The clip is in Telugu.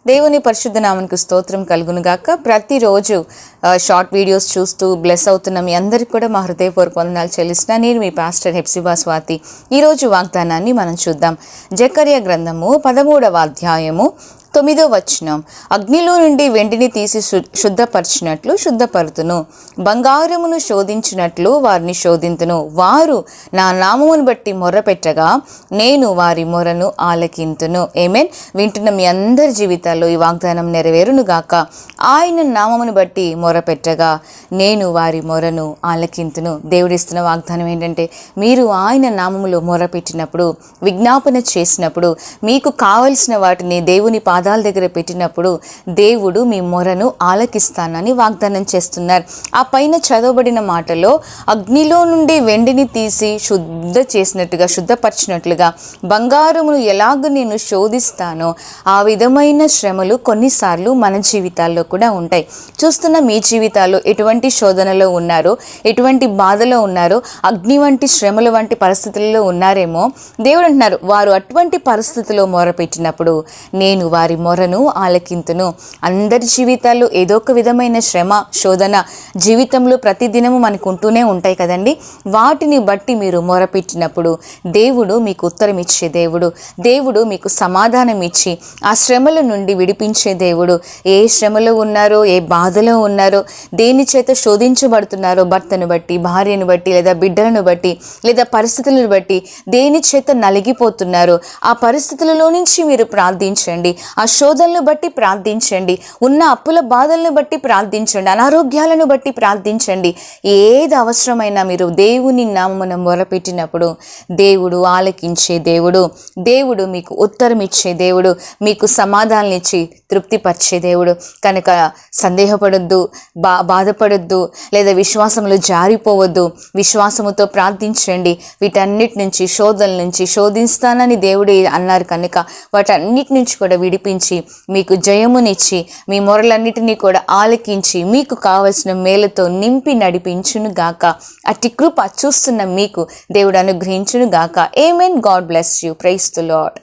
దేవుని పరిశుద్ధ నామమునకు స్తోత్రం కలుగును గాక. ప్రతిరోజు షార్ట్ వీడియోస్ చూస్తూ బ్లెస్ అవుతున్న మీ అందరికీ కూడా మా హృదయపూర్వక వందనాలు చెల్లిస్తున్నా. నేను మీ పాస్టర్ హెప్సిబా స్వాతి. ఈరోజు వాగ్దానాన్ని మనం చూద్దాం. జకర్యా గ్రంథము 13వ అధ్యాయము 9వ వచనం. అగ్నిలో నుండి వెండిని తీసి శుద్ధపరచినట్లు శుద్ధపరుతును, బంగారమును శోధించినట్లు వారిని శోధింతును. వారు నా నామమును బట్టి మొర్రపెట్టగా నేను వారి మొరను ఆలకింతును. ఆమేన్. వింటున్న మీ అందరి జీవితాల్లో ఈ వాగ్దానం నెరవేరును గాక. ఆయన నామమును బట్టి మొరపెట్టగా నేను వారి మొరను ఆలకింతును. దేవుడిస్తున్న వాగ్దానం ఏంటంటే, మీరు ఆయన నామములో మొరపెట్టినప్పుడు, విజ్ఞాపన చేసినప్పుడు, మీకు కావలసిన వాటిని దేవుని పాదాల దగ్గర పెట్టినప్పుడు దేవుడు మీ మొరను ఆలకిస్తానని వాగ్దానం చేస్తున్నారు. ఆ పైన చదవబడిన మాటలో అగ్నిలో నుండి వెండిని తీసి శుద్ధపరిచినట్లుగా బంగారమును ఎలాగ నేను శోధిస్తానో ఆ విధమైన శ్రమలు కొన్నిసార్లు మన జీవితాల్లో కూడా ఉంటాయి. చూస్తున్న మీ జీవితాల్లో ఎటువంటి శోధనలో ఉన్నారో, ఎటువంటి బాధలో ఉన్నారో, అగ్ని వంటి శ్రమల వంటి పరిస్థితుల్లో ఉన్నారేమో. దేవుడు అంటున్నారు, వారు అటువంటి పరిస్థితుల్లో మొరపెట్టినప్పుడు నేను వారి మొరను ఆలకింతును. అందరి జీవితాల్లో ఏదో ఒక విధమైన శ్రమ, శోధన జీవితంలో ప్రతిదినము మనకు ఉంటూనే ఉంటాయి కదండి. వాటిని బట్టి మీరు మొరపెట్టినప్పుడు దేవుడు మీకు ఉత్తరం ఇచ్చే దేవుడు, దేవుడు మీకు సమాధానం ఇచ్చి ఆ శ్రమల నుండి విడిపించే దేవుడు. ఏ శ్రమలో ఉన్నారో, ఏ బాధలో ఉన్నారో, దేని చేత శోధించబడుతున్నారో, భర్తను బట్టి, భార్యను బట్టి, లేదా బిడ్డలను బట్టి, లేదా పరిస్థితులను బట్టి దేని చేత నలిగిపోతున్నారో ఆ పరిస్థితులలో నుంచి మీరు ప్రార్థించండి. ఆ శోధనలు బట్టి ప్రార్థించండి, ఉన్న అప్పుల బాధలను బట్టి ప్రార్థించండి, అనారోగ్యాలను బట్టి ప్రార్థించండి. ఏది అవసరమైనా మీరు దేవుని నామమున మొరపెట్టినప్పుడు దేవుడు ఆలకించే దేవుడు, దేవుడు మీకు ఉత్తరం ఇచ్చే దేవుడు, మీకు సమాధానం ఇచ్చి తృప్తిపరిచే దేవుడు. కనుక సందేహపడొద్దు, బాధపడొద్దు, లేదా విశ్వాసంలో జారిపోవద్దు. విశ్వాసముతో ప్రార్థించండి. వీటన్నిటి నుంచి, శోధనల నుంచి, శోధిస్తానని దేవుడే అన్నారు కనుక వాటన్నిటి నుంచి కూడా విడిపించి మీకు జయమునిచ్చి మీ మొరలన్నిటినీ కూడా ఆలకించి మీకు కావలసిన మేలుతో నింపి నడిపించును గాక. అట్టి కృప చూస్తున్న మీకు దేవుడు అనుగ్రహించును గాక. ఆమేన్. God bless you. Praise the lord.